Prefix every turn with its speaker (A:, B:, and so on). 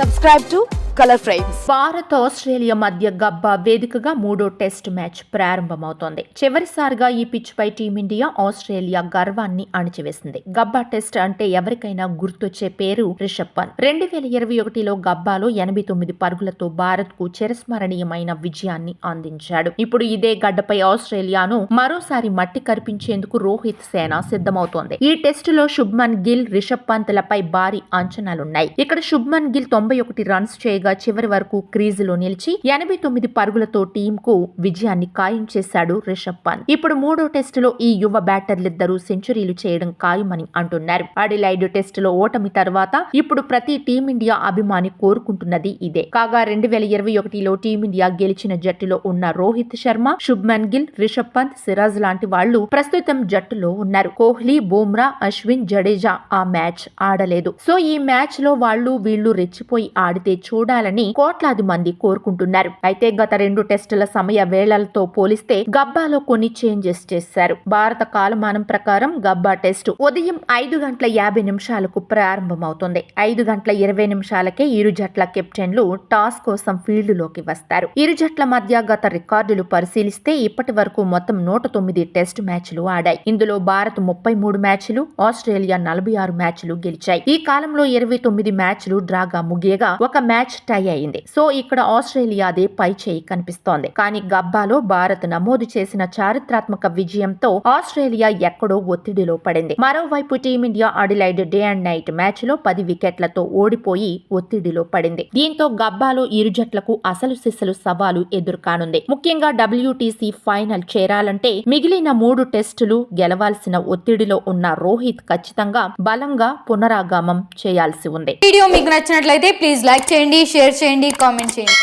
A: Subscribe to Color Frames.
B: Bharat Australia మధ్య గబ్బా వేదికగా మూడో టెస్ట్ మ్యాచ్ ప్రారంభమవుతోంది. చివరిసారిగా ఈ పిచ్ పై టీమిండియా ఆస్ట్రేలియా గర్వాన్ని అణిచివేసింది. గబ్బా టెస్ట్ అంటే ఎవరికైనా గుర్తొచ్చే పేరు రిషబ్ పంత్. 2021లో గబ్బాలో 89 పరుగులతో భారత్ కు చిరస్మరణీయమైన విజయాన్ని అందించాడు. ఇప్పుడు ఇదే గడ్డపై ఆస్ట్రేలియాను మరోసారి మట్టి కరిపించేందుకు రోహిత్ సేన సిద్ధమవుతోంది. ఈ టెస్టులో శుభ్మన్ గిల్, రిషబ్ పంత్ లపై భారీ అంచనాలున్నాయి. ఇక్కడ శుభ్మన్ గిల్ 91 రన్స్ చేయగా చివరి వరకు క్రీజులో నిలిచి 89 పరుగులతో టీంకు విజయాన్ని ఖాయం చేశాడు రిషబ్ పంత్. ఇప్పుడు మూడో టెస్టులో ఈ యువ బ్యాటర్లిద్దరూ సెంచరీలు చేయడం ఖాయమని అంటున్నారు. అడిలైడ్ టెస్టులో ఓటమి తర్వాత ఇప్పుడు ప్రతి టీమిండియా అభిమాని కోరుకుంటున్నది ఇదే. కాగా 2021లో టీమిండియా గెలిచిన జట్టులో ఉన్న రోహిత్ శర్మ, శుభ్మన్ గిల్, రిషబ్ పంత్, సిరాజ్ లాంటి వాళ్లు ప్రస్తుతం జట్టులో ఉన్నారు. కోహ్లీ, బూమ్రా, అశ్విన్, జడేజా ఆ మ్యాచ్ ఆడలేదు. సో ఈ మ్యాచ్ లో వాళ్ళు వీళ్లు రెచ్చిపోయి ఆడితే చూడాలని కోట్లాది మంది కోరుకుంటున్నారు. అయితే గత 2 టెస్టుల సమయ వేళలతో పోలిస్తే గబ్బాలో కొన్ని చేంజెస్ చేశారు. భారత కాలమానం ప్రకారం గబ్బా టెస్టు ఉదయం 5:50 ప్రారంభమవుతుంది. 5:20 ఇరు జట్ల కెప్టెన్లు టాస్ కోసం ఫీల్డ్ లోకి వస్తారు. ఇరు జట్ల మధ్య గత రికార్డులు పరిశీలిస్తే ఇప్పటి వరకు మొత్తం 109 టెస్ట్ మ్యాచ్లు ఆడాయి. ఇందులో భారత్ 33 మ్యాచ్లు, ఆస్ట్రేలియా 46 మ్యాచ్లు గెలిచాయి. ఈ కాలంలో 29 మ్యాచ్లు డ్రాగా ముగియగా ఒక మ్యాచ్ టై అయింది. సో ఇక్కడ ఆస్ట్రేలియాదే పై చేయి కనిపిస్తోంది. కానీ గబ్బాలో భారత్ నమోదు చేసిన చారిత్రాత్మక విజయంతో ఆస్ట్రేలియా ఎక్కడో ఒత్తిడిలో పడింది. మరోవైపు team India Adelaide day and night match లో 10 వికెట్లతో ఓడిపోయి ఒత్తిడిలో పడింది. దీంతో గబ్బాలో ఇరు జట్లకు అసలు సిసలు సవాలు ఎదురుకానుంది. ముఖ్యంగా WTC ఫైనల్ చేరాలంటే మిగిలిన 3 టెస్టులు గెలవాల్సిన ఒత్తిడిలో ఉన్న రోహిత్ ఖచ్చితంగా బలంగా పునరాగమం చేయాల్సి ఉంది.
C: వీడియో మీకు నచ్చినట్లయితే ప్లీజ్ లైక్ చేయండి, షేర్ చేయండి, కామెంట్ చేయండి.